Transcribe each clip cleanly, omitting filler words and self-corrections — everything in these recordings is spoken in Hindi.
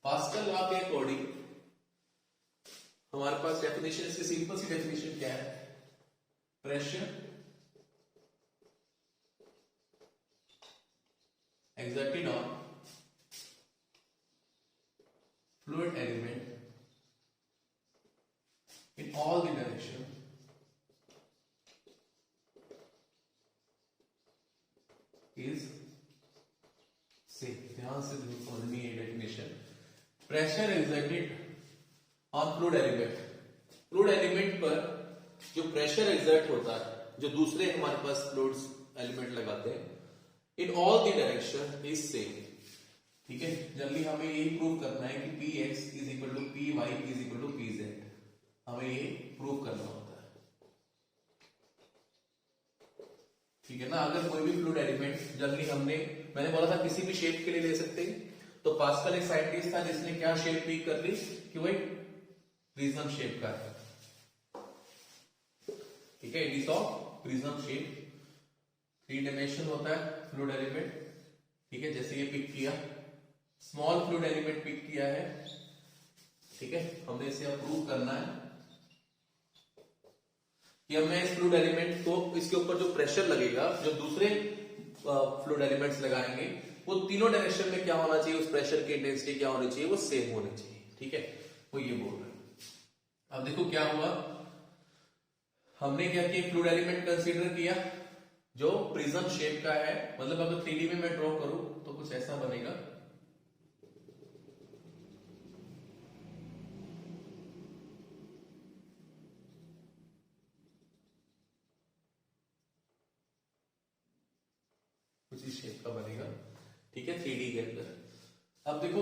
पास्कल लॉ के अकॉर्डिंग हमारे पास डेफिनेशन, इसकी सिंपल सी डेफिनेशन क्या है? Pressure exerted on fluid element in all the direction is same. ध्यान से समझनी है definition. Pressure exerted on fluid element, fluid element पर जो प्रेशर exert होता है, जो दूसरे हमारे पास फ्लूइड्स एलिमेंट लगाते हैं, in all the direction is same. ठीक है, जल्दी हमें यही प्रूव करना है कि Px is equal to Py is equal to Pz, हमें ये प्रूव करना होता है। ठीक है ना, अगर कोई भी फ्लूइड एलिमेंट, जल्दी मैंने बोला था किसी भी शेप के लिए ले सकते हैं, तो पास्कल एक साइंटिस्ट था जिसने क्या शेप पिक कर ली कि वही प्रिज्म शेप का है। ठीक है, it is of prism shape, 3 dimension होता है फ्लूइड एलिमेंट। ठीक है, जैसे ये पिक किया, स्मॉल फ्लूइड एलिमेंट पिक किया है। ठीक है, हमने इसे अब प्रूव करना है कि हमें इस फ्लूइड एलिमेंट को, इसके ऊपर जो प्रेशर लगेगा, जो दूसरे फ्लूइड एलिमेंट्स लगाएंगे, वो तीनों डायरेक्शन में क्या होना चाहिए, उस प्रेशर की इंटेंसिटी क्या होनी चाहिए, वो सेम होनी चाहिए। ठीक है, वो ये बोल रहे हैं। अब देखो क्या हुआ, हमने क्या किया, फ्लूइड एलिमेंट कंसीडर किया जो प्रिज्म शेप का है, मतलब अगर 3D में मैं ड्रॉ करूं तो कुछ ऐसा बनेगा। कुछ इस शेप का बनेगा। ठीक है, 3D के अंदर। अब देखो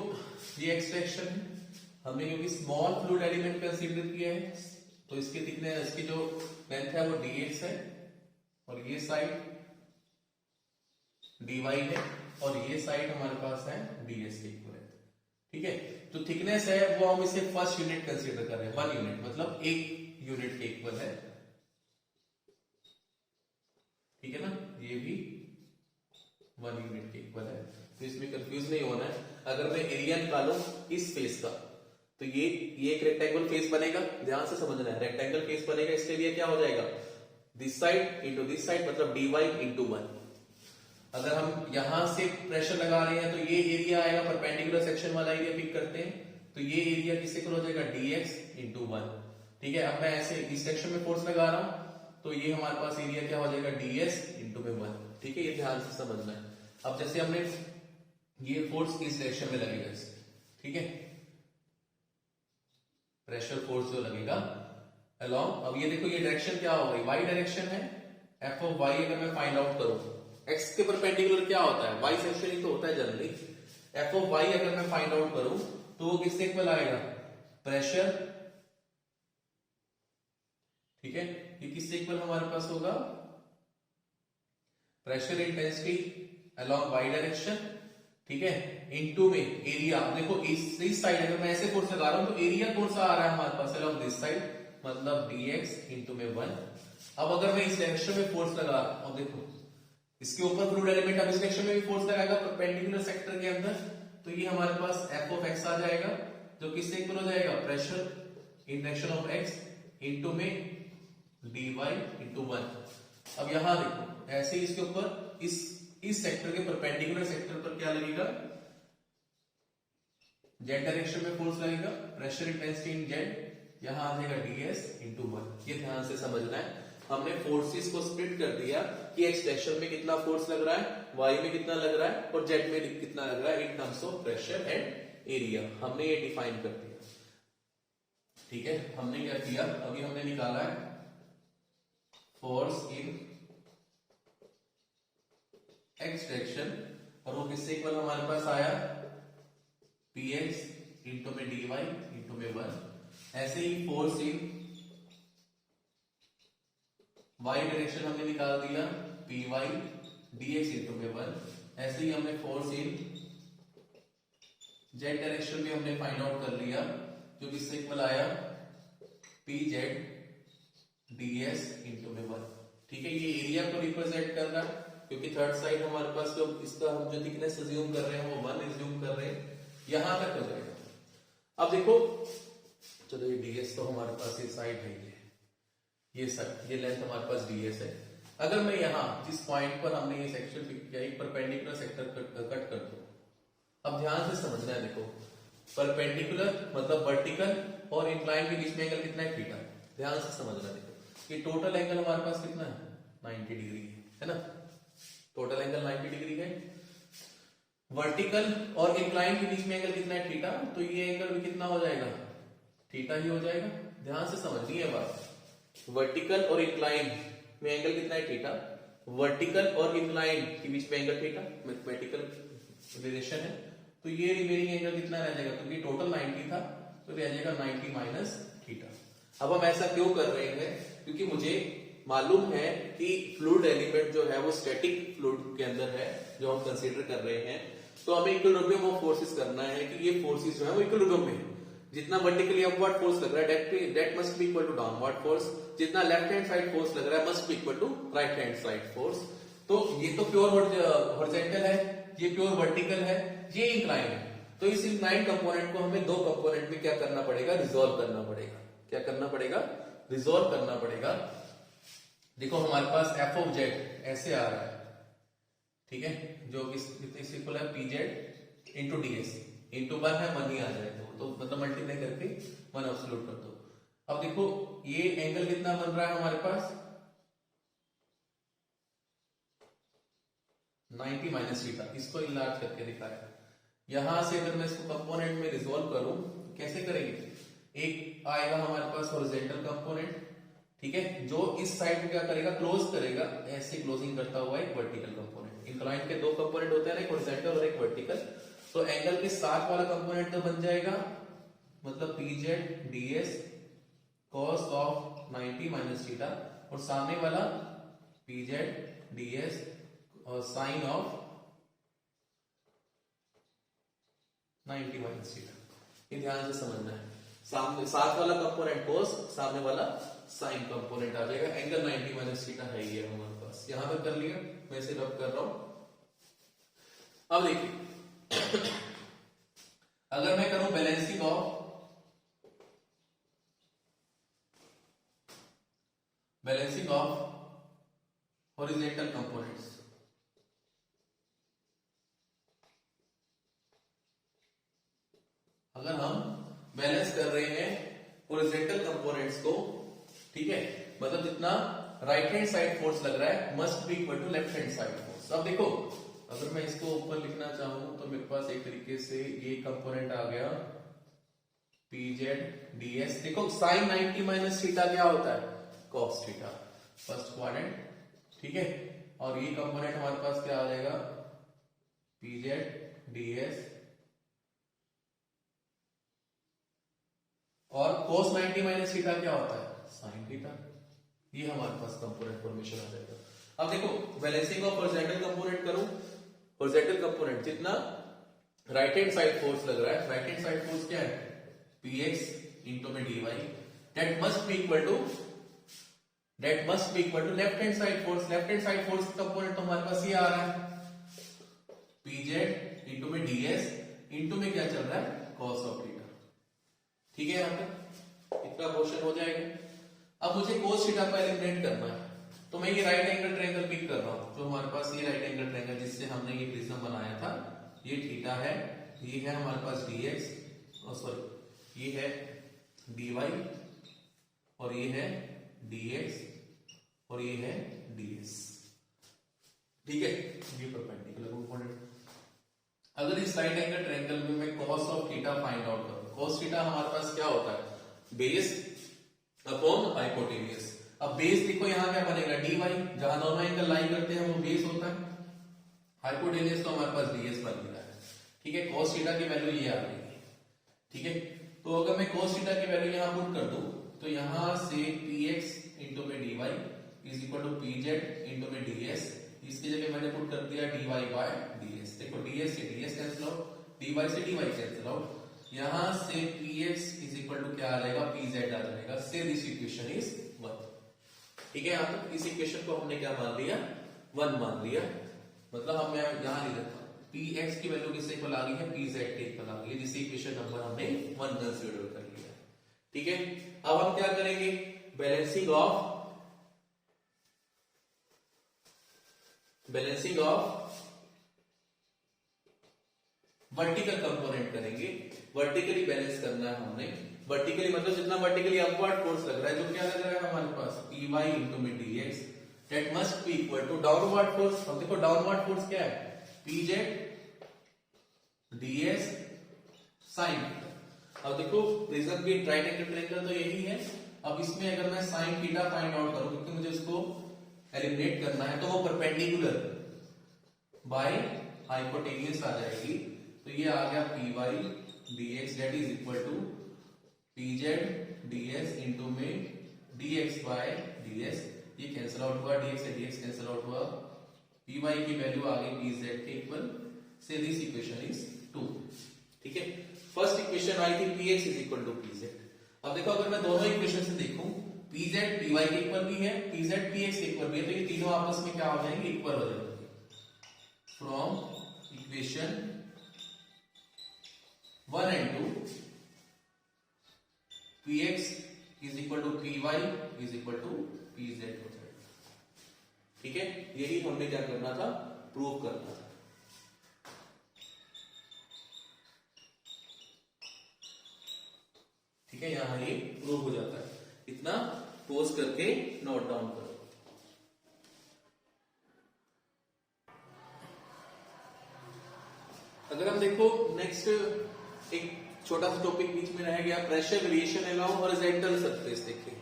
ये एक्सट्रैक्शन है, हमने क्योंकि स्मॉल फ्लूइड एलिमेंट कंसीडर किया है, तो इसके थिकनेस, इसकी जो लेंथ है वो dx है, और ये साइड dy है, और ये साइड हमारे पास है ds के इक्वल है। ठीक है, जो थिकनेस है वो हम इसे फर्स्ट यूनिट कंसीडर कर रहे हैं, 1 यूनिट, मतलब 1 यूनिट के इक्वल है। ठीक है ना, ये भी 1 यूनिट के इक्वल है, तो इसमें कंफ्यूज नहीं होना है। अगर मैं एरिया निकालूं इस फेस का, तो ये एक रेक्टेंगल फेस बनेगा, ध्यान से समझना है, रेक्टेंगल फेस बनेगा, इसके लिए क्या हो जाएगा, this side into this side, मतलब dy इंटू 1। अगर हम यहां से प्रेशर लगा रहे हैं तो ये एरिया आएगा, परपेंडिकुलर सेक्शन वाला एरिया पिक करते हैं, तो ये एरिया किससे इक्वल हो जाएगा, dx इंटू 1। ठीक है, अब मैं ऐसे इस सेक्शन में फोर्स लगा रहा हूं, तो ये हमारे पास एरिया क्या हो जाएगा, ds इंटू में 1। ठीक है, ये ध्यान से समझना है। अब जैसे हमने ये फोर्स इस डायरेक्शन में लगेगा इससे, ठीक है, प्रेशर फोर्स जो लगेगा अलोंग, अब ये देखो ये डायरेक्शन क्या हो गई, y डायरेक्शन है। f ऑफ y अगर मैं फाइंड आउट करूं, x के परपेंडिकुलर क्या होता है, y सेक्शन ही तो होता है जनरली। f ऑफ y अगर मैं फाइंड आउट करूं तो वो किससे इक्वल आएगा, प्रेशर। ठीक है, ये किससे इक्वल हमारे पास होगा, pressure intensity along y direction. ठीक है, इनटू में एरिया, देखो इस साइड अगर मैं ऐसे फोर्स लगा रहा हूं तो एरिया कौन सा आ रहा है हमारे पास, अलोंग दिस साइड, मतलब dx इंटू में 1। अब अगर मैं इस डायरेक्शन में फोर्स लगा रहा हूं, अब देखो इसके ऊपर फ्लूइड एलिमेंट अब इस डायरेक्शन में भी फोर्स लगाएगा परपेंडिकुलर सेक्टर के अंदर, तो ये हमारे पास f ऑफ x आ जाएगा, जो किससे इक्वल हो जाएगा, pressure in direction of x into में dy इंटू 1। अब यहां देखो ऐसे इसके ऊपर इस सेक्टर के परपेंडिकुलर सेक्टर पर क्या लगेगा, z डायरेक्शन में फोर्स लगेगा, प्रेशर इंटेंसिटी इन z, यहां आ जाएगा ds इंटू 1। ये ध्यान से समझना है। हमने फोर्सेस को स्प्लिट कर दिया कि x डायरेक्शन में कितना फोर्स लग रहा है, y में कितना लग रहा है, और z में कितना लग रहा है, in terms of pressure and area हमने ये डिफाइन कर दिया। ठीक है, हमने क्या किया, अभी हमने निकाला है फोर्स इन x डायरेक्शन, और वो किससे इक्वल हमारे पास आया, px इंटू में dy इंटू में 1। ऐसे ही फोर्स इन y डायरेक्शन हमने निकाल दिया, py dx इंटू में 1। ऐसे ही हमने फोर्स इन z डायरेक्शन भी हमने फाइंड आउट कर लिया, जो किससे इक्वल आया, pz ds इंटू में 1। ठीक है, ये एरिया को रिप्रेजेंट कर रहा है, क्योंकि थर्ड साइड हमारे पास जो इसका हम जो थिकनेस अज्यूम कर रहे हैं वो 1 अज्यूम कर रहे हैं, यहां तक हो जाएगा। अब देखो, चलो ये ds तो हमारे पास ये साइड है, ये साइड, ये लेंथ हमारे पास ds है। अगर मैं यहाँ जिस पॉइंट पर हमने ये सेक्शन किया, एक परपेंडिकुलर सेक्टर कट कर दो। अब ध्यान से समझना है, देखो परपेंडिकुलर मतलब वर्टिकल और इंक्लाइन के बीच में एंगल कितना है, थीटा। ध्यान से समझना, देखो ये टोटल एंगल हमारे पास कितना है, 90 डिग्री है ना, टोटल एंगल 90 डिग्री है। वर्टिकल और इंक्लाइन के बीच में एंगल कितना है, थीटा, तो ये एंगल भी कितना हो जाएगा, थीटा ही हो जाएगा। ध्यान से समझनी है बात, वर्टिकल और इंक्लाइन में एंगल कितना है, थीटा। वर्टिकल और इंक्लाइन के बीच में एंगल थीटा, मैथमेटिकल रिलेशन है। तो ये रिमेनिंग एंगल कितना रह जाएगा, क्योंकि टोटल 90 था तो रह जाएगा 90 माइनस थीटा। अब हम ऐसा क्यों कर रहे हैं, क्योंकि मुझे मालूम है कि फ्लूइड एलिमेंट जो है वो स्टैटिक फ्लूइड के अंदर है जो हम कंसीडर कर रहे हैं, तो हमें इक्विलिब्रियम ऑफ फोर्सेस करना है कि ये फोर्सेस जो है वो इक्विलिब्रियम में है। जितना वर्टिकली अपवर्ड फोर्स लग रहा है that must be equal to downward force, जितना लेफ्ट हैंड साइड फोर्स लग रहा है must be equal to right hand side force. तो ये तो प्योर हॉरिजॉन्टल है, ये प्योर वर्टिकल है, ये इंक्लाइन है। तो इस इंक्लाइन कंपोनेंट को हमें दो कंपोनेंट में क्या करना पड़ेगा, रिजॉल्व करना पड़ेगा। क्या करना पड़ेगा, रिजॉल्व करना पड़ेगा। देखो हमारे पास एफ ऑफ जेड ऐसे आ रहा है, ठीक है, जो इस इक्वल है P Z into D S into 1 है, 1 ही आ जाए तो मतलब मल्टीप्लाई करके 1 एब्सोल्यूट कर दो। अब देखो ये एंगल कितना बन रहा है हमारे पास, 90 माइनस थीटा, इसको इलाज करके दिखाया। यहां से अगर मैं इसको कंपोनेंट में रिजॉल्व करूं, कैसे करेंगे, एक आएगा हमारे पास हॉरिजॉन्टल कंपोनेंट, ठीक है, जो इस साइड में क्या करेगा, क्लोज करेगा, ऐसे क्लोजिंग करता हुआ एक वर्टिकल कंपोनेंट। इंक्लाइन के दो कंपोनेंट होते हैं ना, एक हॉरिजॉन्टल और एक वर्टिकल। तो एंगल के साथ वाला कंपोनेंट तो बन जाएगा, मतलब P Z D S cos of 90 minus theta, और सामने वाला पी जेड डी एस और साइन ऑफ 90 माइनस थीटा। ये ध्यान से समझना है, सामने साथ वाला कंपोनेंट कोस, सामने वाला साइन कंपोनेंट आ जाएगा। एंगल 90 माइनस थीटा है ये हमारे पास। यहां तक कर लिया, मैं इसे रब कर रहा हूं। अब देखिए अगर मैं करूं बैलेंसिंग ऑफ हॉरिजॉन्टल कंपोनेंट्स, अगर हम बैलेंस कर रहे हैं हॉरिजॉन्टल कंपोनेंट्स को, ठीक है, मतलब जितना राइट हैंड साइड फोर्स लग रहा है must be equal to left hand side force. अब देखो अगर मैं इसको ऊपर लिखना चाहूं तो मेरे पास एक तरीके से ये कंपोनेंट आ गया पी जेड डी एस। देखो साइन 90 माइनस थीटा क्या होता है, कॉस थीटा, फर्स्ट क्वाड्रेंट, ठीक है, और ये कंपोनेंट हमारे पास क्या आ जाएगा, पी जेड डी एस और cos 90 माइनस थीटा क्या होता है, साइन थीटा। ये हमारे पास कंपोनेंट फॉर्मेशन आ जाएगा। अब देखो बैलेंसिंग ऑफ हॉरिजॉन्टल कंपोनेंट करूं, हॉरिजॉन्टल कंपोनेंट जितना राइट हैंड साइड फोर्स लग रहा है, राइट हैंड साइड फोर्स क्या है, px इंटू में dy, that must be equal to left hand side force. Left hand side force component तो हमारे पास ये आ रहा है, pz इंटू में ds इंटू में क्या चल रहा है, cos ऑफ थीटा, ठीक है। यहाँ पे इतना क्वेश्चन हो जाएगा। अब मुझे cos थीटा को एलिमिनेट करना है, तो मैं ये राइट एंगल ट्रायंगल पिक कर रहा हूं। तो हमारे पास ये राइट एंगल ट्रायंगल जिससे हमने ये प्रिज्म बनाया था, ये थीटा है, ये है हमारे पास dx और सॉरी ये है dy और ये है dx और ये है ds, ठीक है, ये परपेंडिकुलर कंपोनेंट। अगर इस राइट एंगल ट्रायंगल में मैं cos of theta find out करूं, cos थीटा हमारे पास क्या होता है, बेस अपॉन हाइपोटेन्यूज। अब बेस देखो यहाँ क्या बनेगा, dy, जहां दोनों एंगल लाई करते हैं वो बेस होता है, हाइपोटेन्यूज तो हमारे पास ds बन गया है, ठीक है। cos थीटा की वैल्यू ये आ रही है, ठीक है। तो अगर मैं cos थीटा की वैल्यू यहाँ पुट कर दूं तो यहां से px इंटू में dy is equal to pz into में ds, इसकी जगह मैंने पुट कर दिया dy बाय ds। देखो ds से ds कैंसिल आउट, dy से dy कैंसिल आउट, यहां से px इज इक्वल टू क्या आ जाएगा, pz आ जाएगा। से दिस इक्वेशन इज 1, ठीक है। यहां तक इस इक्वेशन को हमने क्या मान लिया, 1 मान लिया, मतलब हम यहां लिख देता हूं पी एक्स की वैल्यू किससे इक्वल आ गई है, पी जेड के इक्वल आ गई है, जिसे इक्वेशन नंबर हमने 1 कंसीडर कर लिया। ठीक है, अब हम क्या करेंगे, बैलेंसिंग ऑफ वर्टिकल कंपोनेंट करेंगे। वर्टिकली बैलेंस करना है हमने। वर्टिकली मतलब जितना वर्टिकली अपवर्ड फोर्स लग रहा है, जो क्या लग रहा है हमारे पास, पी वाई इंटू में D X, that must be equal to downward force. अब देखो डाउनवर्ड फोर्स क्या है, P Z D S sine. अब देखो प्रिज्म की राइट एंगल ट्रायंगल तो यही है। अब इसमें अगर मैं साइन थीटा फाइंड आउट करूं, क्योंकि मुझे उसको एलिमिनेट करना है, तो वो परपेंडिकुलर बाय हाइपोटेन्यूस आ जाएगी। तो ये आ गया P Y D X that is equal to P Z D S into में D X by D S. ये कैंसिल आउट हुआ, डी एक्स से डी एक्स कैंसिल आउट हुआ, पी वाई की वैल्यू आ गई पी जेड के इक्वल, से दिस इक्वेशन इज 2। ठीक है, फर्स्ट इक्वेशन आई थी P X is equal to P Z. अब देखो अगर मैं दोनों इक्वेशन से देखूं, पी जेड पी वाई के इक्वल भी है, पी जेड पी एक्स के इक्वल भी है, तो ये तीनों आपस में क्या हो जाएंगे, इक्वल हो जाएंगे। From equation 1 and 2 px is equal to py is equal to pz हो जाएगा। ठीक है, यही हमने क्या करना था, प्रूव करना था। ठीक है, यहां ये प्रूव हो जाता है। इतना पोज करके नोट डाउन करो। अगर हम देखो नेक्स्ट एक छोटा सा टॉपिक बीच में रह गया, pressure variation along horizontal surface. देखें,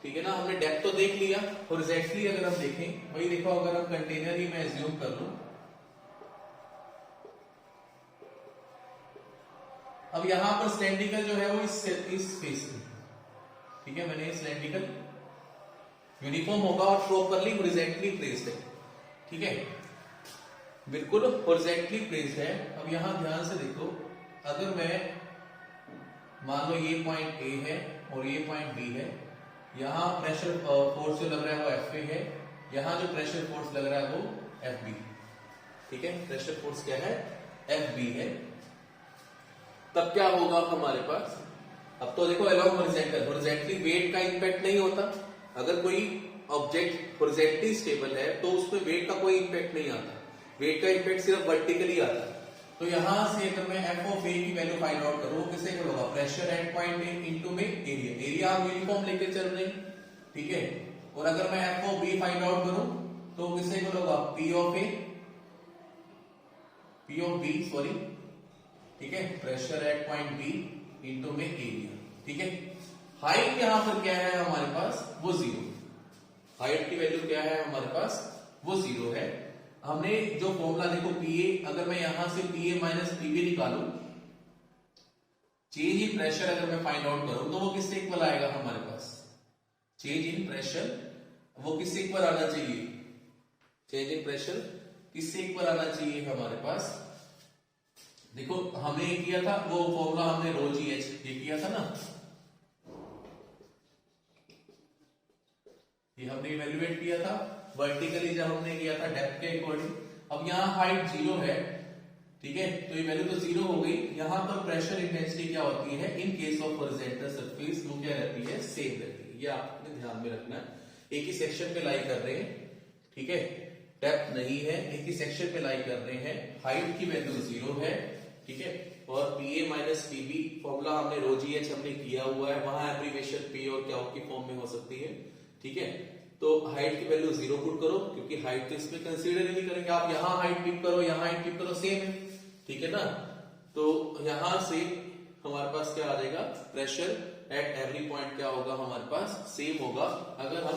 ठीक है ना, हमने डेप्थ तो देख लिया। हॉरिजॉन्टली अगर हम देखें, वही देखो अगर हम कंटेनर ही मैं एज्यूम कर लूं, अब यहां पर सिलेंड्रिकल जो है वो इस फेस में, ठीक है, मैंने सिलेंड्रिकल यूनिफॉर्म होगा और प्रॉपरली हॉरिजॉन्टली प्लेस्ड है। ठीक है, बिल्कुल हॉरिजॉन्टली प्लेस्ड है। अब यहां ध्यान से देखो, अगर मैं मान लो ये पॉइंट ए है और ये पॉइंट बी है, यहां प्रेशर फोर्स जो लग रहा है वो एफ ए है, यहां जो प्रेशर फोर्स लग रहा है वो एफ बी। ठीक है, प्रेशर फोर्स क्या है, एफ बी है। तब क्या होगा हमारे पास, अब तो देखो अलोंग हॉरिजॉन्टल, हॉरिजॉन्टली वेट का इंपैक्ट नहीं होता। अगर कोई ऑब्जेक्ट हॉरिजॉन्टली स्टेबल है तो उसमें वेट का कोई इंपैक्ट नहीं आता, वेट का इंपैक्ट सिर्फ वर्टिकली आता है। तो यहां से अगर मैं एफ ऑफ ए की वैल्यू फाइंड आउट करूं, किससे इक्वल होगा, pressure at point A into में एरिया। एरिया हम यूनिफॉर्म लेके चल रहे हैं। ठीक है, और अगर मैं F of B find out करूं तो किससे इक्वल होगा, पी ऑफ बी सॉरी। ठीक है, pressure at point B into में एरिया। ठीक है, हाइट यहां पर क्या है हमारे पास, वो 0। हाइट की वैल्यू क्या है हमारे पास, वो 0 है। हमने जो फॉर्मूला देखो पीए, अगर मैं यहां से पीए माइनस पीबी निकालूं, चेंज इन प्रेशर अगर मैं फाइंड आउट करूं तो वो किससे इक्वल आएगा हमारे पास, चेंज इन प्रेशर वो किससे इक्वल आना चाहिए, चेंज इन प्रेशर किससे इक्वल आना चाहिए हमारे पास। देखो हमने ये किया था, वो फॉर्मूला हमने रो जी एच ये किया था ना, ये हमने इवेल्युएट किया था वर्टिकली जब हमने किया था डेप्थ के अकॉर्डिंग। अब यहाँ हाइट 0 है, ठीक है, तो ये वैल्यू तो 0 हो गई। यहाँ पर प्रेशर इंटेंसिटी क्या होती है in case of horizontal surface, वो क्या रहती है, सेम रहती है। ये आपने ध्यान में रखना है। एक ही सेक्शन पे लाई कर रहे हैं, ठीक है, डेप्थ नहीं है, एक ही सेक्शन पे लाई कर रहे हैं, हाइट की वैल्यू 0 है। ठीक है, और पीए माइनस पीबी फॉर्मूला हमने रो जी एच हमने किया हुआ है, वहां एब्रिविएशन पी और क्या की फॉर्म में हो सकती है। ठीक है, तो हाइट की वैल्यू 0 पुट करो, क्योंकि हाइट तो इसमें कंसीडर ही नहीं करेंगे। आप यहां हाइट पिक करो, यहां हाइट पिक करो, सेम है। ठीक है ना, तो यहां से हमारे पास क्या आ जाएगा, प्रेशर एट एवरी पॉइंट क्या होगा हमारे पास, सेम होगा। अगर हम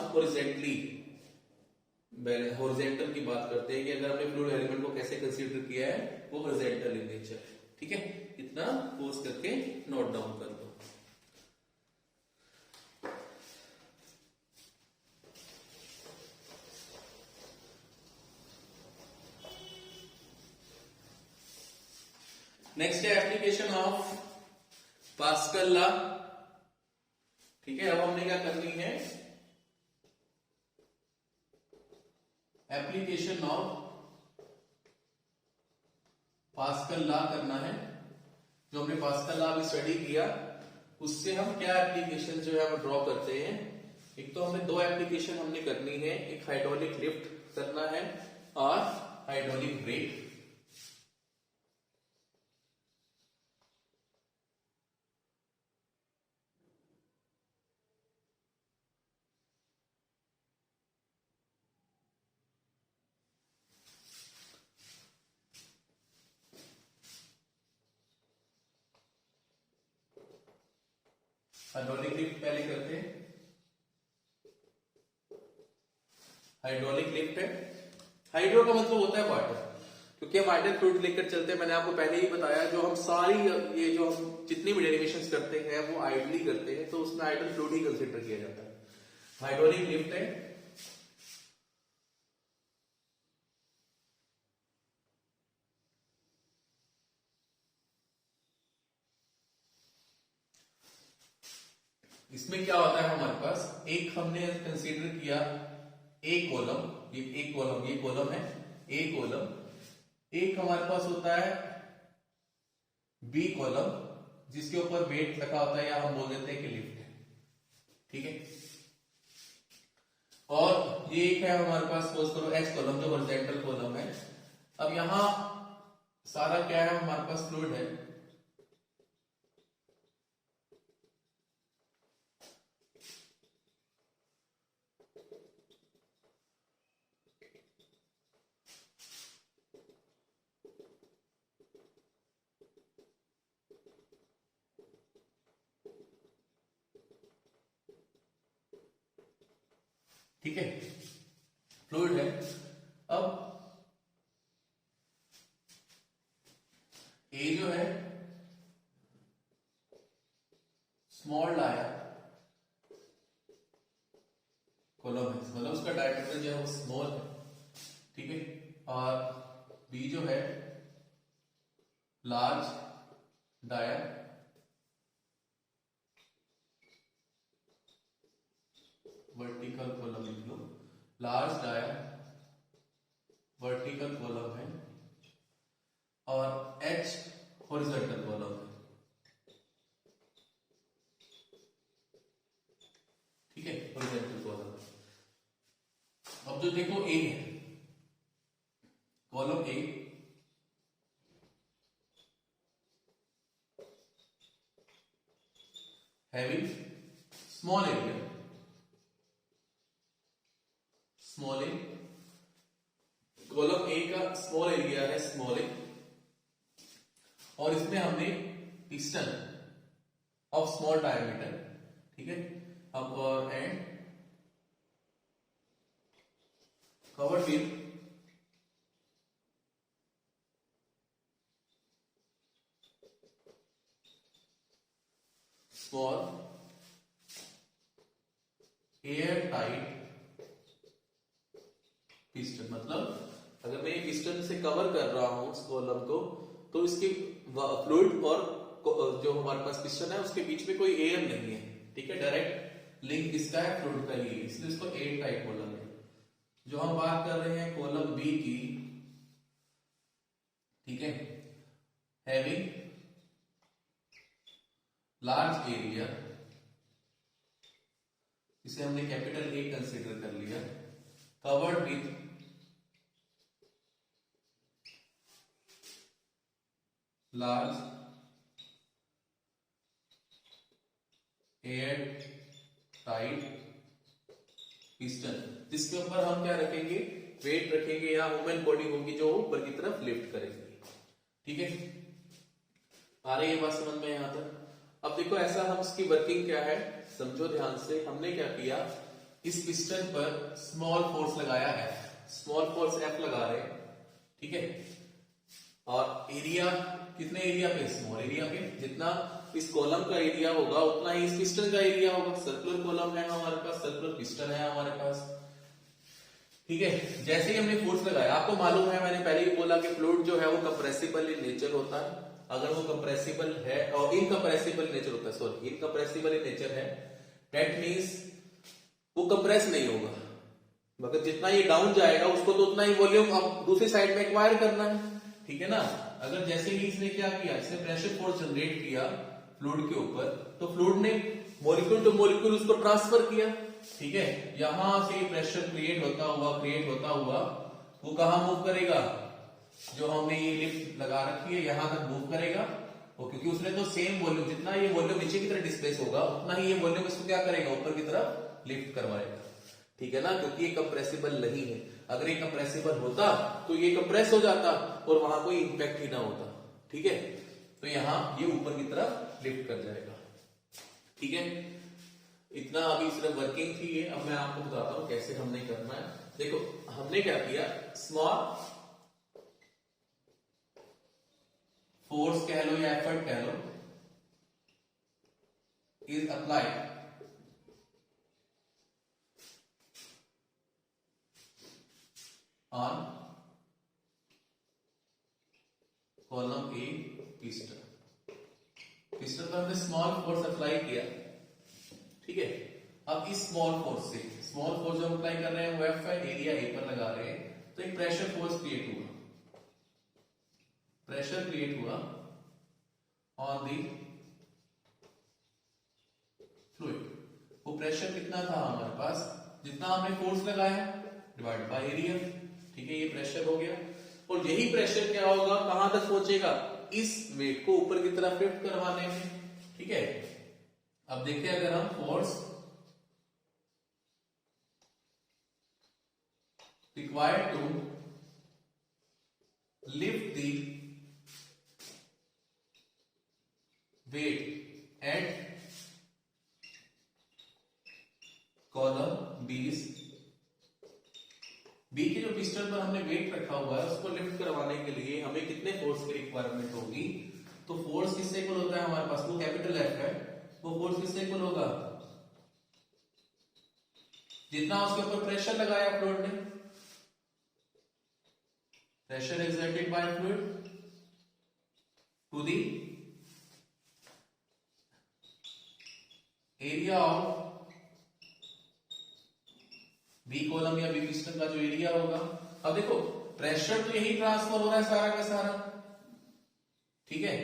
हॉरिजॉन्टल की बात करते हैं कि अगर हमने फ्लूइड एलिमेंट को कैसे कंसीडर किया है, वो हॉरिजॉन्टल इन नेचर है। ठीक है, इतना पोज करके नोट डाउन कर दो। नेक्स्ट है एप्लीकेशन ऑफ पास्कल लॉ। ठीक है, अब हमने क्या करनी है, एप्लीकेशन ऑफ पास्कल लॉ करना है। जो हमने पास्कल लॉ अभी स्टडी किया उससे हम क्या एप्लीकेशन जो है हम ड्रॉ करते हैं। एक तो हमें दो एप्लीकेशन हमने करनी है, एक हाइड्रोलिक लिफ्ट करना है और हाइड्रोलिक ब्रेक। हाइड्रोलिक लिफ्ट पहले करते हैं। हाइड्रोलिक लिफ्ट है, हाइड्रो का मतलब होता है वाटर, क्योंकि हम आइडल फ्लूइड लेकर चलते हैं। मैंने आपको पहले ही बताया जो हम सारी ये जो हम जितनी भी डेरिवेशंस करते हैं वो आइडली करते हैं, तो उसमें आइडल फ्लूइड ही कंसीडर किया जाता है। हाइड्रोलिक लिफ्ट है, इसमें क्या होता है हमारे पास, एक हमने कंसीडर किया एक कॉलम, ये एक कॉलम, ये कॉलम है एक कॉलम, एक हमारे पास होता है बी कॉलम जिसके ऊपर वेट रखा होता है या हम बोल देते हैं कि लिफ्ट है, ठीक है। और ये एक है हमारे पास सपोज करो एच कॉलम जो हॉरिजॉन्टल कॉलम है। अब यहां सारा क्या है हमारे पास फ्लूइड है, ठीक है, फ्लूइड है। अब ए जो है स्मॉल डाया कॉलम है, मतलब उसका डायमीटर जो है वो स्मॉल है, ठीक है। और बी जो है लार्ज डाया वर्टिकल कॉलम लिख लो, लार्ज डाया वर्टिकल कॉलम है और एच हॉरिजॉन्टल कॉलम है, ठीक है, हॉरिजॉन्टल कॉलम। अब जो देखो ए है, column A having small area, small A, column A का स्मॉल एरिया है स्मॉल ए, और इसमें हमने पिस्टन ऑफ स्मॉल डायमीटर, ठीक है, upper end covered with small air tight piston. मतलब अगर मैं पिस्टन से कवर कर रहा हूं इस कॉलम को, तो इसके फ्लूइड और जो हमारे पास पिस्टन है उसके बीच में कोई एयर नहीं है, ठीक है, डायरेक्ट लिंक इसका है फ्लूइड का ही, इसलिए इसको एयर टाइट कॉलम है। जो हम बात कर रहे हैं कॉलम बी की, ठीक है, हैविंग लार्ज एरिया, इसे हमने कैपिटल ए कंसीडर कर लिया, covered with large air tight piston, जिसके ऊपर हम क्या रखेंगे, वेट रखेंगे या वुमेन बॉडी होगी जो ऊपर की तरफ लिफ्ट करेंगे, ठीक है। आ रही है बात समझ में यहां तक। अब देखो ऐसा हम इसकी वर्किंग क्या है समझो ध्यान से। हमने क्या किया, इस पिस्टन पर स्मॉल फोर्स लगाया है, स्मॉल फोर्स एफ लगा रहे हैं, ठीक है, और एरिया कितने एरिया पे, स्मॉल एरिया पे, जितना इस कॉलम का एरिया होगा उतना ही इस पिस्टन का एरिया होगा। सर्कुलर कॉलम है हमारे पास, सर्कुलर पिस्टन है हमारे पास, ठीक है। जैसे ही हमने फोर्स लगाया, आपको मालूम है मैंने पहले ही बोला कि फ्लूइड जो है वो कंप्रेसिबल इन नेचर होता है। अगर वो कंप्रेसिबल है और इनकंप्रेसिबल नेचर होता है, सॉरी इनकंप्रेसिबल इन नेचर है, दैट मींस वो कंप्रेस नहीं होगा, मगर जितना ये डाउन जाएगा उसको तो उतना ही वॉल्यूम अब दूसरी साइड में एक्वायर करना है, ठीक है ना। अगर जैसे ही इसने क्या किया, इसने प्रेशर फोर्स जनरेट किया फ्लूइड के ऊपर, तो फ्लूइड ने मॉलिक्यूल टू मॉलिक्यूल उसको ट्रांसफर किया, ठीक है। यहां से प्रेशर क्रिएट होता हुआ वो कहां मूव करेगा, जो हमने ये लिफ्ट लगा रखी है यहां तक मूव करेगा, और क्योंकि उसने तो सेम वॉल्यूम, जितना ये वॉल्यूम नीचे की तरफ डिस्प्लेस होगा उतना ही ये वॉल्यूम इसको क्या करेगा, ऊपर की तरफ लिफ्ट करवाएगा, ठीक है ना, क्योंकि ये कंप्रेसिबल नहीं है। अगर ये कंप्रेसिबल होता तो ये कंप्रेस हो जाता और वहां कोई इंपैक्ट ही ना होता, ठीक है। तो यहां ये ऊपर की तरफ लिफ्ट कर जाएगा, ठीक है। इतना अभी सिर्फ वर्किंग थी ये। अब मैं आपको बताता हूं कैसे हमने करना है। देखो हमने क्या किया, स्मॉल फोर्स कह लो या एफर्ट कह लो is applied on column A piston. Piston पर हमने स्मॉल फोर्स अप्लाई किया, ठीक है। अब इस स्मॉल फोर्स से, स्मॉल फोर्स जो हम अप्लाई कर रहे हैं वो एफ है, एरिया ए पर लगा रहे हैं, तो एक प्रेशर फोर्स क्रिएट हुआ, प्रेशर क्रिएट हुआ ऑन दी फ्लूइड। वो प्रेशर कितना था हमारे पास, जितना हमने फोर्स लगाया डिवाइड बाय एरिया, ठीक है। ये प्रेशर हो गया, और यही प्रेशर क्या होगा, कहां तक पहुंचेगा, इस वेट को ऊपर की तरफ लिफ्ट करवाने में, ठीक है। अब देखिए अगर हम force required to lift the weight at column B के जो पिस्टन पर हमने वेट रखा हुआ है उसको लिफ्ट करवाने के लिए हमें कितने फोर्स की रिक्वायरमेंट होगी, तो फोर्स किससे इक्वल होता है हमारे पास, वो कैपिटल एफ है, वो फोर्स किससे इक्वल होगा, जितना उसके ऊपर प्रेशर लगाया फ्लूइड ने, pressure exerted by fluid to the area of B column या बी पिस्टन का जो एरिया होगा। अब देखो प्रेशर तो यही ट्रांसफर हो रहा है सारा का सारा, ठीक है।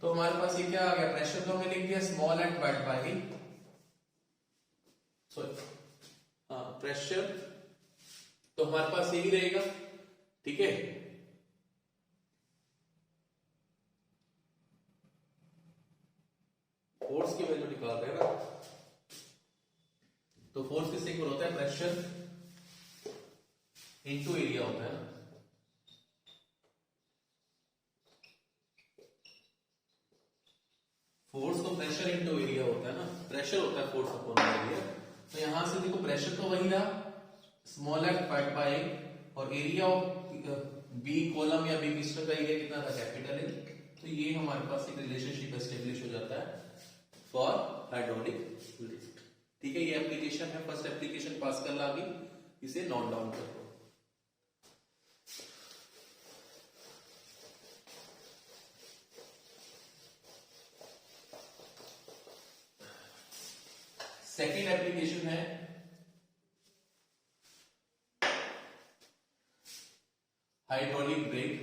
तो हमारे पास ये क्या आ गया, प्रेशर तो हमने लिख दिया small at divide by, sorry pressure तो हमारे पास यही रहेगा, ठीक है। फोर्स की वैल्यू निकाल रहे हैं ना, तो फोर्स किससे इक्वल होता है, प्रेशर इनटू एरिया होता है ना, फोर्स तो प्रेशर इनटू एरिया होता है ना, प्रेशर होता है फोर्स अपॉन एरिया। तो यहां से देखो प्रेशर तो वही रहा स्मॉल एफ डिवाइड बाय, और एरिया ऑफ बी कॉलम या बी पिस्टन का एरिया कितना था, कैपिटल ए। तो ये हमारे पास एक रिलेशनशिप एस्टेब्लिश हो जाता है फॉर हाइड्रोलिक लिफ्ट, ठीक है। ये एप्लीकेशन है, फर्स्ट एप्लीकेशन पास कर ला, इसे नोट डाउन करो। सेकेंड एप्लीकेशन है hydraulic brake.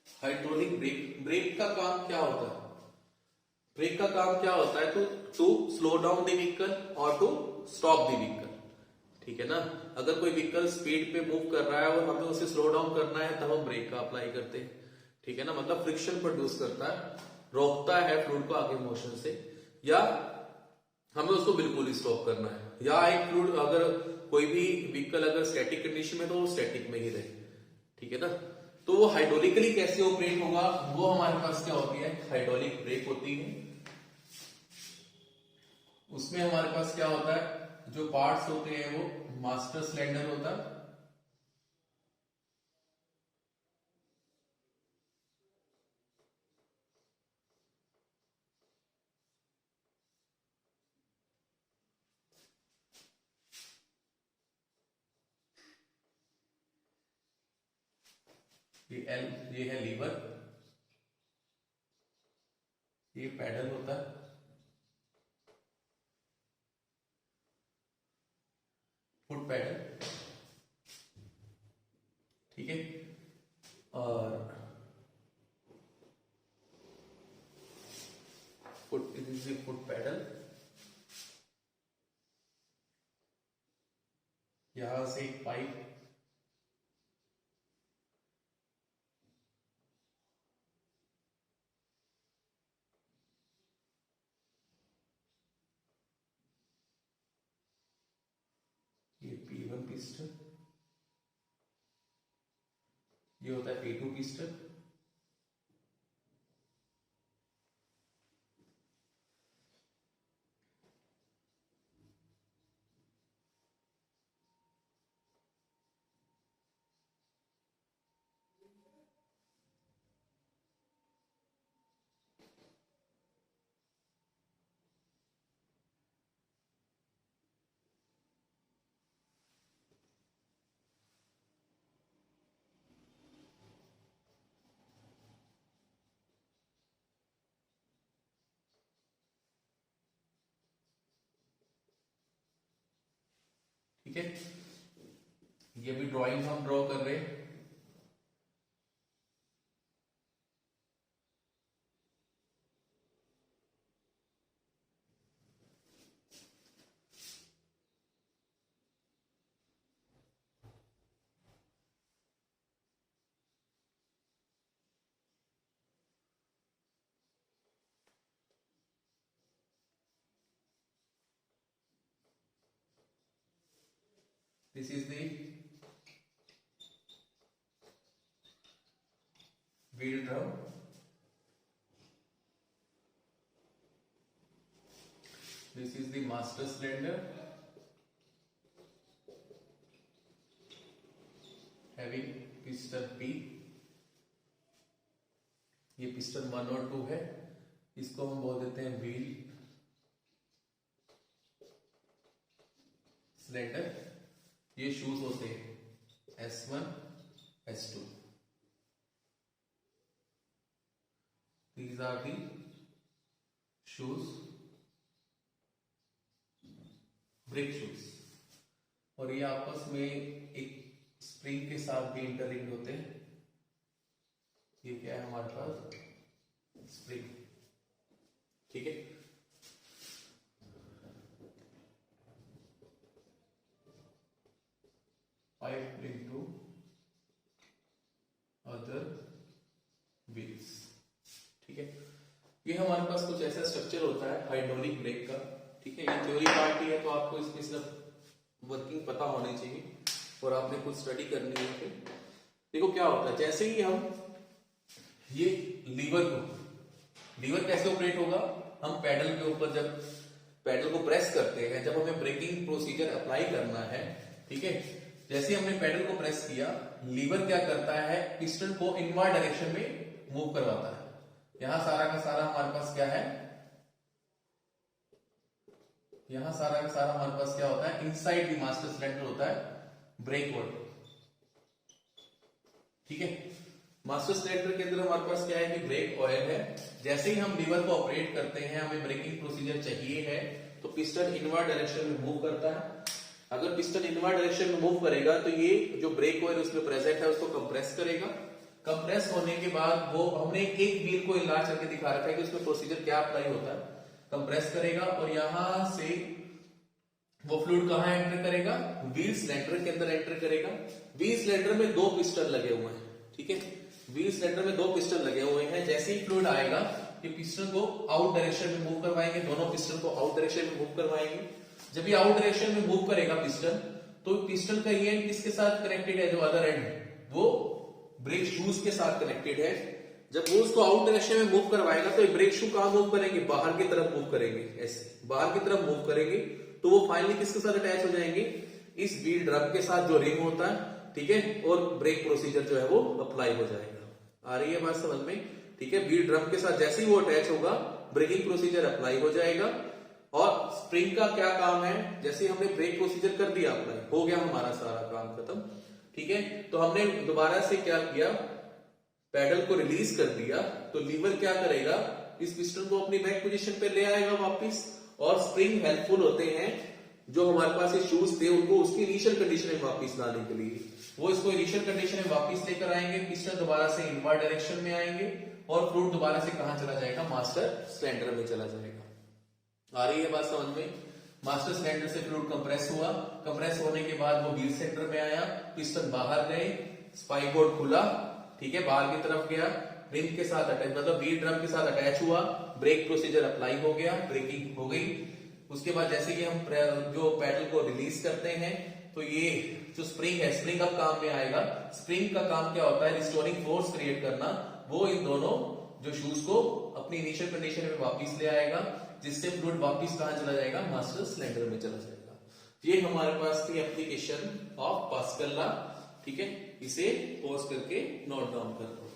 Hydraulic brake, brake का काम क्या होता है, ब्रेक का काम क्या होता है, to slow down the vehicle और टू स्टॉप द व्हीकल, ठीक है ना। अगर कोई व्हीकल स्पीड पे मूव कर रहा है और हमें उसे स्लो डाउन करना है तब हम ब्रेक का अप्लाई करते हैं, ठीक है ना। मतलब फ्रिक्शन प्रोड्यूस करता है, रोकता है फ्लूइड को आगे मोशन से, या हमें उसको बिल्कुल ही स्टॉप करना है, या एक फ्लूइड अगर कोई भी व्हीकल अगर स्टैटिक कंडीशन में तो वो स्टैटिक में ही रहे, ठीक है ना। तो वो हाइड्रोलिकली कैसे ऑपरेट होगा, वो हमारे पास क्या होती है, हाइड्रोलिक ब्रेक होती है। उसमें हमारे पास क्या होता है, जो पार्ट्स होते हैं वो मास्टर सिलेंडर होता है, ये है लीवर, ये पैडल होता है, ठीक है। और फुट इज फुट पैडल, यहां से एक पाइप, ये P1 पिस्टन, ये होता है P2 पिस्टन, ठीक है। ये भी ड्राइंग हम ड्रॉ कर रहे हैं। This is the wheel drum. This is the master cylinder having piston P. ये पिस्टन 1 और 2 है, इसको हम बोल देते हैं व्हील सिलेंडर। ये शूज होते हैं S1 S2, these are the shoes, brake shoes. और ये आपस में एक स्प्रिंग के साथ भी इंटरलिंक्ड होते हैं। ये क्या है हमारे पास, स्प्रिंग, ठीक है। Pipe link to other wheels, ठीक है। ये हमारे पास कुछ ऐसा स्ट्रक्चर होता है हाइड्रोलिक ब्रेक का, ठीक है। ये थ्योरी पार्ट ही है, तो आपको इसमें सिर्फ वर्किंग पता होनी चाहिए और आपने कुछ स्टडी करनी है। फिर देखो क्या होता है, जैसे ही हम ये लीवर कैसे ऑपरेट होगा, हम पैडल के ऊपर जब पैडल को प्रेस करते हैं, जब हमें ब्रेकिंग प्रोसीजर अप्लाई करना है, ठीक है, जैसे हमने पैडल को प्रेस किया, लीवर क्या करता है, पिस्टन को इनवर्ड डायरेक्शन में मूव करवाता है। यहां सारा का सारा हमारे पास क्या है, यहां सारा का सारा हमारे पास क्या होता है, इनसाइड द मास्टर सिलेंडर होता है ब्रेक वाल्व, ठीक है। मास्टर सिलेंडर के अंदर हमारे पास क्या है कि ब्रेक ऑयल है। जैसे ही हम लीवर को ऑपरेट करते हैं, हमें ब्रेकिंग प्रोसीजर चाहिए है, तो पिस्टन इनवर्ड डायरेक्शन में मूव करता है। अगर पिस्टन इनवर्ड डायरेक्शन में मूव करेगा तो ये जो ब्रेक ऑयल उसमें प्रेजेंट है उसको कंप्रेस करेगा। कंप्रेस होने के बाद वो हमने एक व्हील को इलाज करके दिखा रखा है कि उसमें प्रोसीजर क्या अप्लाई होता है। कंप्रेस करेगा और यहां से वो फ्लूइड कहां एंटर करेगा, व्हील सिलेंडर के अंदर एंटर करेगा। व्हील सिलेंडर में 2 पिस्टन लगे हुए हैं, ठीक है। व्हील सिलेंडर में 2 पिस्टन लगे हुए हैं। जैसे ही फ्लूइड आएगा, ये पिस्टन को आउट डायरेक्शन में मूव करवाएंगे, दोनों पिस्टन को आउट डायरेक्शन में मूव करवाएंगे। जब ये आउट डायरेक्शन में मूव करेगा पिस्टन, तो पिस्टन का ये एंड किसके साथ कनेक्टेड है, जो अदर एंड है वो ब्रेक शूज के साथ कनेक्टेड है। जब वो उसको आउट डायरेक्शन में मूव करवाएगा तो ये ब्रेक शू कहां मूव करेंगे, बाहर की तरफ मूव करेंगे, ऐसे बाहर की तरफ मूव करेंगे। तो वो फाइनली किसके साथ अटैच हो जाएंगे, इस व्हील ड्रम के साथ जो रिंग होता है, ठीक है, और ब्रेक प्रोसीजर जो है वो अप्लाई हो जाएगा। आ रही है बात समझ में, ठीक है। व्हील ड्रम के साथ जैसे ही वो अटैच होगा, ब्रेकिंग प्रोसीजर अप्लाई हो जाएगा। और स्प्रिंग का क्या काम है, जैसे हमने ब्रेक प्रोसीजर कर दिया अप्लाई, हो गया हमारा सारा काम खत्म, ठीक है। तो हमने दोबारा से क्या किया, पैडल को रिलीज कर दिया, तो लीवर क्या करेगा, इस पिस्टन को अपनी बैक पोजीशन पे ले आएगा वापस। और स्प्रिंग हेल्पफुल होते हैं जो हमारे पास ये शूज थे उनको उसकी इनिशियल कंडीशन में वापस लाने के लिए। वो इसको इनिशियल कंडीशन में वापस लेकर आएंगे, पिस्टन दोबारा से इनवर्ड डायरेक्शन में आएंगे और फ्लूइड दोबारा से कहां चला जाएगा, मास्टर सिलेंडर में चला जाएगा। आ रही है बात समझ में? मास्टर सिलेंडर से फ्लूइड कंप्रेस हुआ, कंप्रेस होने के बाद वो व्हील सेंटर में आया, पिस्टन बाहर गए, स्पाइक बोर्ड खुला, ठीक है, बाहर की तरफ गया, रिम के साथ अटैच मतलब व्हील ड्रम के साथ अटैच हुआ, ब्रेक प्रोसीजर अप्लाई हो गया, ब्रेकिंग हो गई। उसके बाद जैसे कि हम जो पैडल को रिलीज करते हैं तो ये जो स्प्रिंग है, स्प्रिंग अब काम में आएगा। स्प्रिंग का काम क्या होता है, रिस्टोरिंग फोर्स क्रिएट करना। वो इन दोनों जो शूज को अपनी इनिशियल कंडीशन में वापस ले आएगा, जिससे फ्लूइड वापस कहां चला जाएगा, मास्टर सिलेंडर में चला जाएगा। ये हमारे पास थी एप्लीकेशन ऑफ पास्कल लॉ, ठीक है, इसे पॉज करके नोट डाउन कर लो।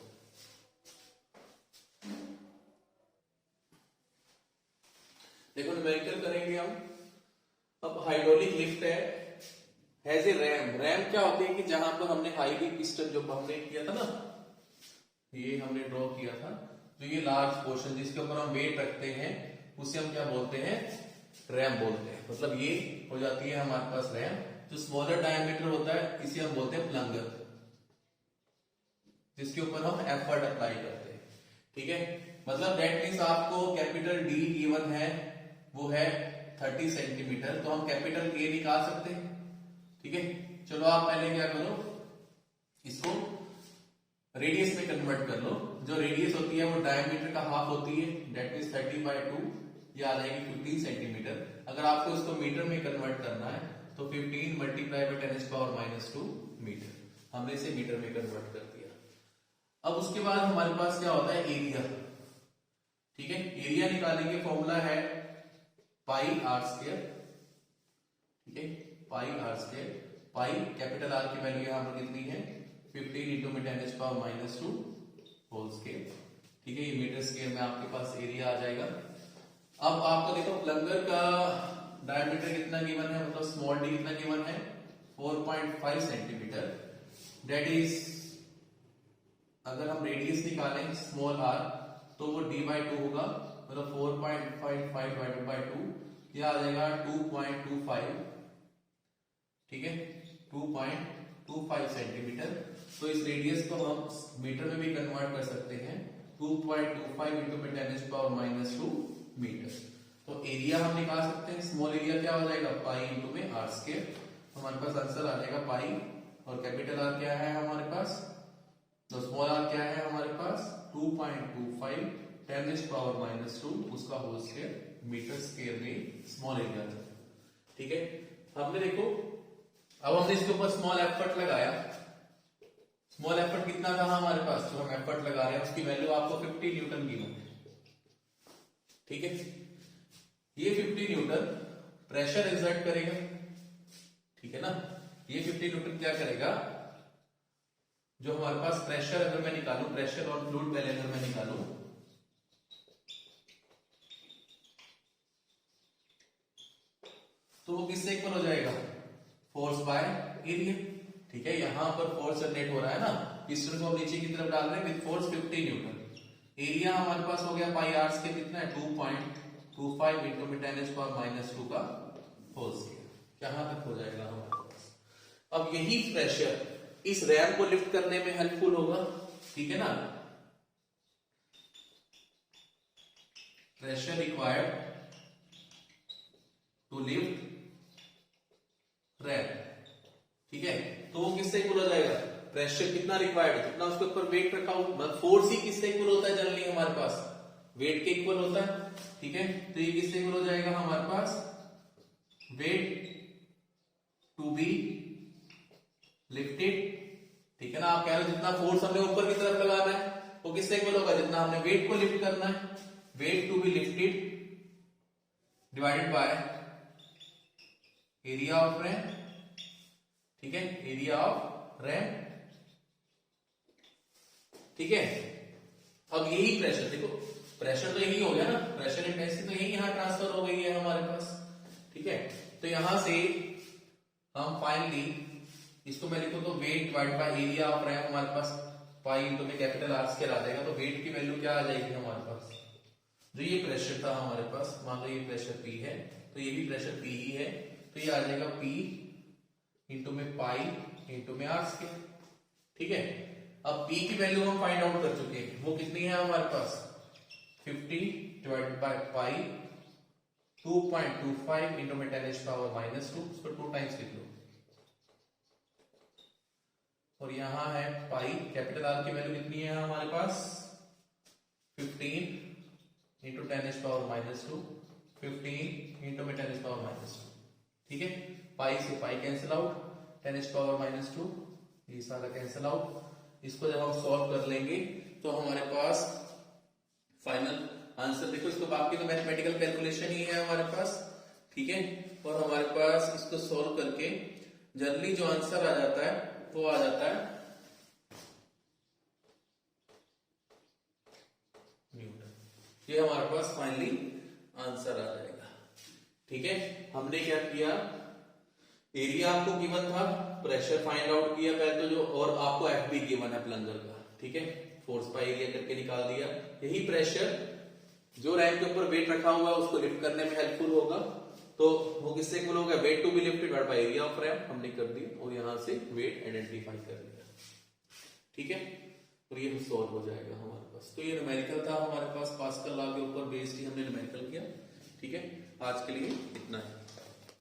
देखो न्यूमेरिकल करेंगे हम। अब hydraulic lift has a RAM. RAM क्या होती है कि जहां पर हमने हाई व्हील पिस्टन जो हमने किया था ना, ये हमने ड्रॉ किया था, जो ये लार्ज पोर्शन जिसके ऊपर हम वेट रखते हैं उसे हम क्या बोलते हैं, रैम बोलते हैं। मतलब ये हो जाती है हमारे पास रैम। जो स्मॉलर डायमीटर होता है इसे हम बोलते हैं प्लंगर, जिसके ऊपर हम एफर्ट अप्लाई करते हैं, ठीक है। मतलब दैट मींस आपको कैपिटल डी गिवन है, वो है 30 सेंटीमीटर, तो हम कैपिटल ए निकाल सकते हैं, ठीक है। चलो आप पहले क्या करो, इसको रेडियस में कन्वर्ट कर लो। जो रेडियस होती है वो डायमीटर का हाफ होती है, दैट मींस 30/2, ये आ जाएगी 15 सेंटीमीटर। अगर आपको इसको मीटर में कन्वर्ट करना है तो 15 मल्टीप्लाई बाय 10⁻⁻2 मीटर, हमने इसे मीटर में कन्वर्ट कर दिया। अब उसके बाद हमारे पास क्या होता है, एरिया, ठीक है। एरिया निकालेंगे, फॉर्मूला है पाई आर स्क्वायर, ठीक है, pi R square. Pi capital R की वैल्यू यहां पर कितनी है, 15 इंटू में 10⁻⁻2 होल स्क्वायर, ठीक है। ये मीटर स्क्वायर में आपके पास एरिया आ जाएगा। अब आपको देखो प्लंगर का डायमीटर कितना गिवन है, मतलब स्मॉल डी कितना गिवन है, 4.5 सेंटीमीटर। दैट इज, अगर हम रेडियस निकालें स्मॉल आर तो वो d/2 होगा, मतलब 4.55 डिवाइडेड बाय 2 क्या आ जाएगा, 2.25, ठीक है, 2.25 सेंटीमीटर। तो इस रेडियस को हम मीटर में भी कन्वर्ट कर सकते हैं, 2.25 इंटू में 10⁻⁻2 मीटर। तो एरिया हम निकाल सकते हैं, स्मॉल एरिया क्या हो जाएगा, पाई इंटू में आर स्क्वायर। हमारे पास आंसर आ जाएगा पाई, और कैपिटल आर क्या है हमारे पास, तो स्मॉल आर क्या है हमारे पास, 2.25 10⁻⁻2 उसका होल स्क्वायर मीटर स्क्वायर में स्मॉल एरिया था, ठीक है। हमने देखो, अब हमने इसके ऊपर स्मॉल एफर्ट लगाया। स्मॉल एफर्ट कितना था हमारे पास, जो हम एफर्ट लगा रहे हैं उसकी वैल्यू आपको 50 न्यूटन गिवन है, ठीक है। ये 50 न्यूटन प्रेशर एक्सर्ट करेगा, ठीक है ना। ये 50 न्यूटन क्या करेगा, जो हमारे पास प्रेशर अगर मैं निकालूं, प्रेशर और फ्लूइड पहले अगर मैं निकालूं, तो वो किससे इक्वल हो जाएगा, फोर्स बाय एरिया, ठीक है। यहां पर फोर्स जनरेट हो रहा है ना, पिस्टन को हम नीचे की तरफ डाल रहे हैं विद फोर्स 50 न्यूटन। एरिया हमारे पास हो गया पाई आर स्क्वायर, कितना है 2.25 इंटू में 10⁻⁻2 का होल स्क्वायर, यहां तक हो जाएगा हमारे पास। अब यही प्रेशर इस रैम को लिफ्ट करने में हेल्पफुल होगा, ठीक है ना। Pressure required to lift ram, ठीक है। तो वो किससे इक्वल हो जाएगा, प्रेशर कितना रिक्वायर्ड है, कितना उसके ऊपर वेट रखा हो, मतलब फोर्स ही किससे इक्वल होता है जनरली हमारे पास, वेट के इक्वल होता है, ठीक है। तो ये किससे इक्वल हो जाएगा हमारे पास, वेट टू बी लिफ्टेड, ठीक है ना। आप कह रहे हो जितना फोर्स हमने ऊपर की तरफ लगाना है वो किससे इक्वल होगा, जितना हमने वेट को लिफ्ट करना है, weight to be lifted divided by area of ram, ठीक है, एरिया ऑफ रैम, ठीक है। अब यही प्रेशर, देखो प्रेशर तो यही हो गया ना, प्रेशर इंटेंसिटी तो यही यहां ट्रांसफर हो गई है हमारे पास, ठीक है। तो यहां से हम फाइनली इसको मैं लिखूं तो weight divide by area of RAM, हमारे पास पाई इंटू में कैपिटल आर स्क्वायर आ जाएगा। तो वेट की वैल्यू क्या आ जाएगी हमारे पास, जो ये प्रेशर था हमारे पास, मान लो ये प्रेशर P है, तो ये भी प्रेशर P ही है, तो ये आ जाएगा P इंटू में पाई इंटू में आर स्क्वायर। ठीक है, अब P की वैल्यू हम फाइंड आउट कर चुके हैं, वो कितनी है हमारे पास 50 डिवाइडेड बाय पाई 2.25 इंटू में 10⁻⁻², उसको 2 टाइम्स लिख लो। और यहां है पाई, कैपिटल आर की वैल्यू कितनी है हमारे पास 15 इंटू 10⁻⁻², 15 इंटू में 10⁻⁻²। ठीक है, पाई से पाई कैंसिल आउट, 10⁻⁻², ये सारा कैंसिल आउट। इसको जब हम सॉल्व कर लेंगे तो हमारे पास फाइनल आंसर देखो, इसको बाकी तो मैथमेटिकल कैलकुलेशन ही है हमारे पास। ठीक है, और हमारे पास इसको सॉल्व करके जनरली जो आंसर आ जाता है वो आ जाता है न्यूटन। ये हमारे पास फाइनली आंसर आ जाएगा। ठीक है, हमने क्या किया, एरिया आपको गिवन था, प्रेशर फाइंड आउट किया पहले तो जो, और आपको एफ बी गिवन है प्लंजर का। ठीक है, फोर्स बाय एरिया करके निकाल दिया। यही प्रेशर जो रैक के ऊपर वेट रखा हुआ है उसको लिफ्ट करने में हेल्पफुल होगा, तो वो किससे इक्वल होगा, weight to be lifted by area of rack हमने कर दिया, और यहां से वेट आइडेंटिफाई कर लिया। ठीक है, और ये सॉल्व हो जाएगा हमारे पास। तो ये न्यूमेरिकल था हमारे पास, पास्कल लॉ के ऊपर बेस्ड ही हमने न्यूमेरिकल किया। ठीक है, आज के लिए इतना है।